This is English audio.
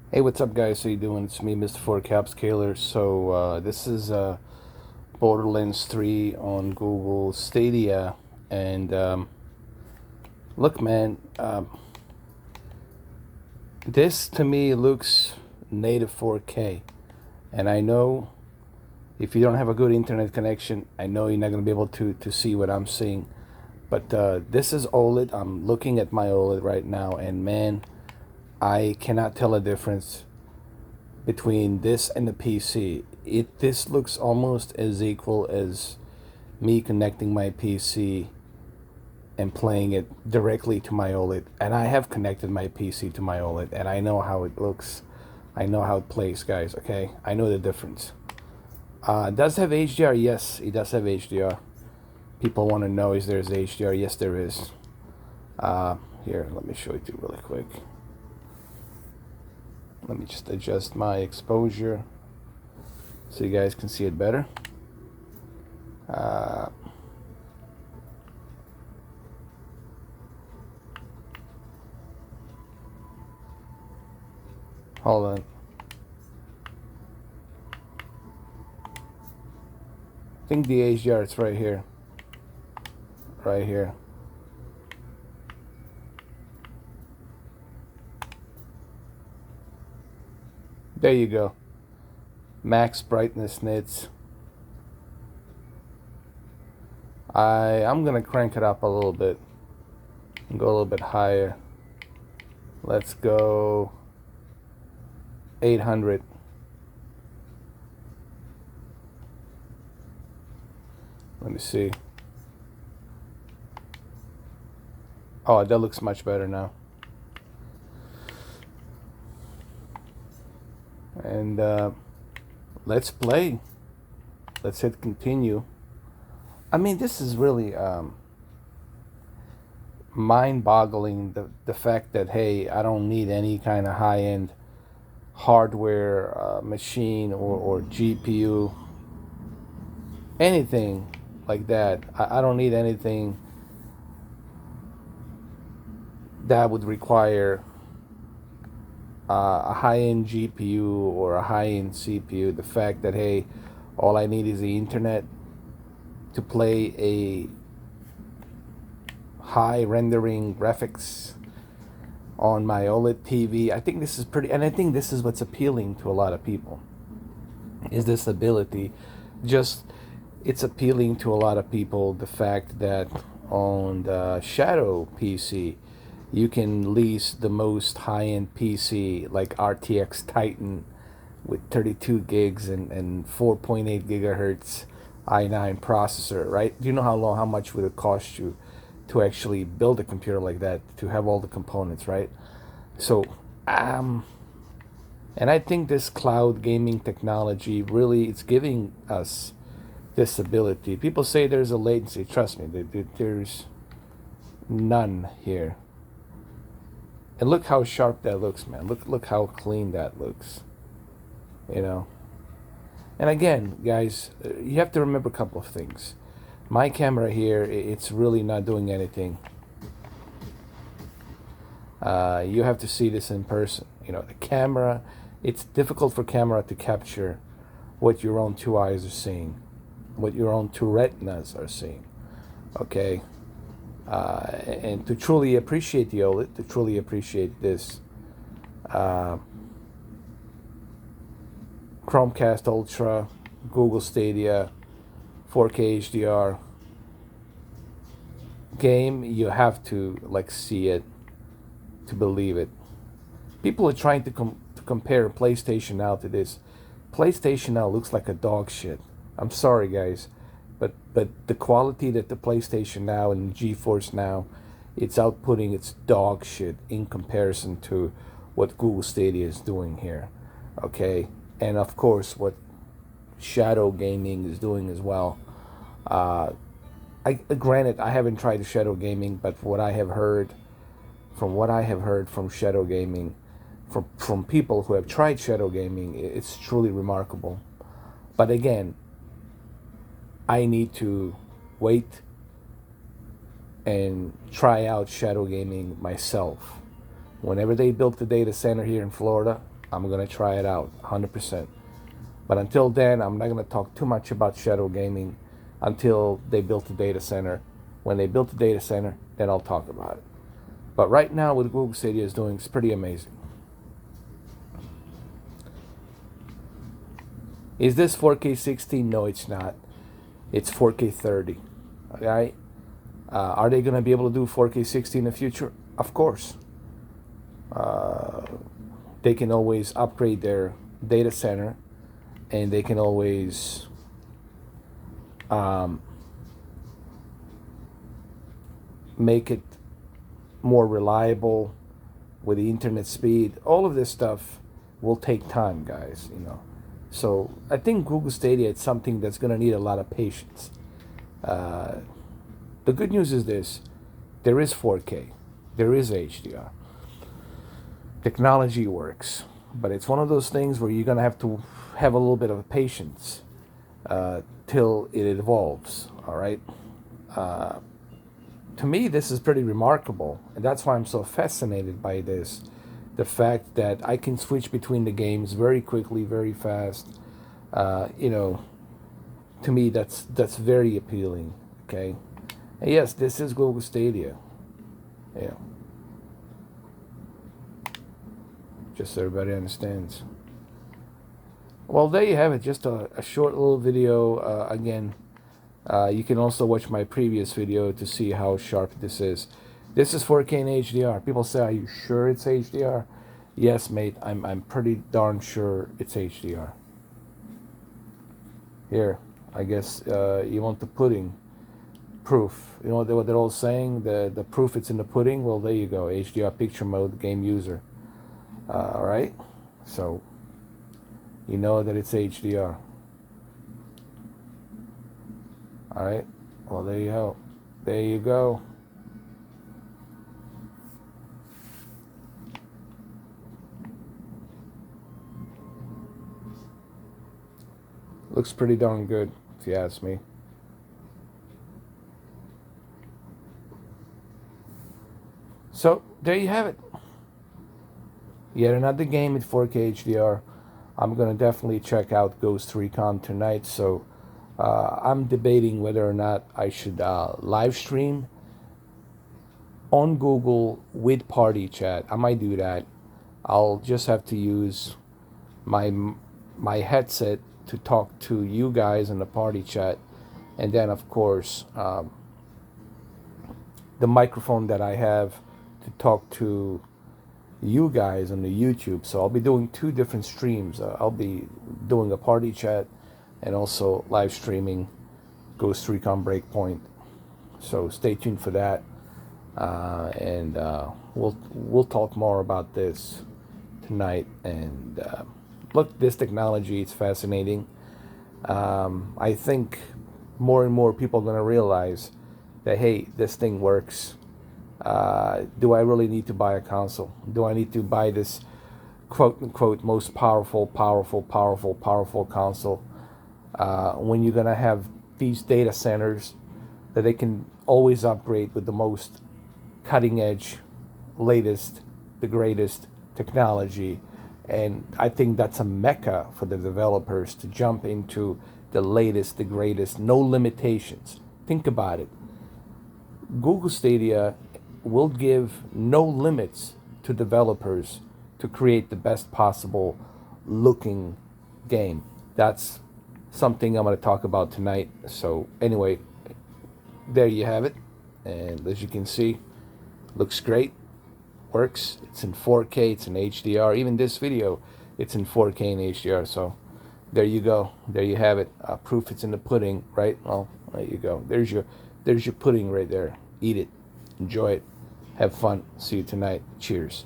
Hey, what's up, guys? How you doing? It's me, Mr. 4Capscaler. So this is Borderlands 3 on Google Stadia, and look, man, this to me looks native 4K, and I know if you don't have a good internet connection, I know you're not gonna be able to see what I'm seeing. But this is OLED. I'm looking at my OLED right now, and man, I cannot tell a difference between this and the PC. This looks almost as equal as me connecting my PC and playing it directly to my OLED. And I have connected my PC to my OLED, and I know how it looks. I know how it plays, guys. Okay, I know the difference. It does have HDR. Yes, it does have HDR. People want to know, is there's HDR? Yes, there is. Here, let me show it to you really quick. Let me just adjust my exposure so you guys can see it better. Hold on. I think the HDR is right here. Right here. There you go. Max brightness nits. I'm gonna crank it up a little bit and go a little bit higher. Let's go 800. Let me see. Oh, that looks much better now. And let's play. Let's hit continue. I mean, this is really mind-boggling, the fact that, hey, I don't need any kind of high-end hardware machine or GPU, anything like that. I don't need anything that would require a high-end GPU or a high-end CPU. The fact that, hey, all I need is the internet to play a high rendering graphics on my OLED TV. I think this is pretty, and I think this is what's appealing to a lot of people, is this ability. Just, it's appealing to a lot of people, the fact that on the Shadow PC, you can lease the most high-end PC like RTX Titan with 32 gigs and 4.8 gigahertz i9 processor, right? Do you know how much would it cost you to actually build a computer like that, to have all the components, right? So, and I think this cloud gaming technology really, it's giving us this ability. People say there's a latency. Trust me, there's none here. And look how sharp that looks, man. Look how clean that looks. You know. And again, guys, you have to remember a couple of things. My camera here, it's really not doing anything. You have to see this in person. You know, the camera, it's difficult for camera to capture what your own two eyes are seeing, what your own two retinas are seeing. Okay? And to truly appreciate the OLED, to truly appreciate this Chromecast Ultra, Google Stadia, 4K HDR game, you have to like see it to believe it. People are trying to compare PlayStation Now to this. PlayStation Now looks like a dog shit. I'm sorry, guys, but the quality that the PlayStation Now and GeForce Now, it's outputting, its dog shit in comparison to what Google Stadia is doing here. Okay, and of course what Shadow Gaming is doing as well. Granted, I haven't tried Shadow Gaming, but what I have heard, from what I have heard from Shadow Gaming, from people who have tried Shadow Gaming, it's truly remarkable. But again, I need to wait and try out Shadow Gaming myself. Whenever they built the data center here in Florida, I'm gonna try it out 100%. But until then, I'm not gonna talk too much about shadow gaming until they build the data center. When they build the data center, then I'll talk about it. But right now, what Google Stadia is doing is pretty amazing. Is this 4K 16? No, it's not. It's 4K 30. Okay? Are they going to be able to do 4K 60 in the future? Of course. They can always upgrade their data center, and they can always make it more reliable with the internet speed. All of this stuff will take time, guys, you know. So I think Google Stadia is something that's going to need a lot of patience. The good news is this: there is 4K, there is HDR. Technology works, but it's one of those things where you're going to have a little bit of patience till it evolves, all right? To me, this is pretty remarkable, and that's why I'm so fascinated by this. The fact that I can switch between the games very quickly, very fast. You know, to me, that's very appealing. Okay, and yes, this is Google Stadia. Yeah, just so everybody understands. Well, there you have it. Just a short little video. Again, you can also watch my previous video to see how sharp this is. This is 4K and HDR. People say, "Are you sure it's HDR?" Yes, mate. I'm pretty darn sure it's HDR. Here, I guess you want the pudding proof. You know what they're all saying? The proof it's in the pudding. Well, there you go. HDR picture mode, game user. All right. So you know that it's HDR. All right. Well, there you go. There you go. Looks pretty darn good, if you ask me. So, there you have it. Yet another game at 4K HDR. I'm going to definitely check out Ghost Recon tonight. So, I'm debating whether or not I should live stream on Google with party chat. I might do that. I'll just have to use my headset to talk to you guys in the party chat, and then of course the microphone that I have to talk to you guys on the YouTube. So I'll be doing two different streams. I'll be doing a party chat and also live streaming Ghost Recon Breakpoint. So stay tuned for that, and we'll talk more about this tonight. And look, this technology, it's fascinating. I think more and more people are going to realize that, hey, this thing works. Do I really need to buy a console? Do I need to buy this quote-unquote most powerful console when you're going to have these data centers that they can always upgrade with the most cutting-edge, latest, the greatest technology? And I think that's a mecca for the developers to jump into the latest, the greatest, no limitations. Think about it. Google Stadia will give no limits to developers to create the best possible looking game. That's something I'm going to talk about tonight. So anyway, there you have it. And as you can see, looks great. Works. It's in 4K, it's in HDR. Even this video, it's in 4K and HDR. So there you go. There you have it. Proof it's in the pudding, right? Well, there you go. There's your pudding right there. Eat it. Enjoy it. Have fun. See you tonight. Cheers.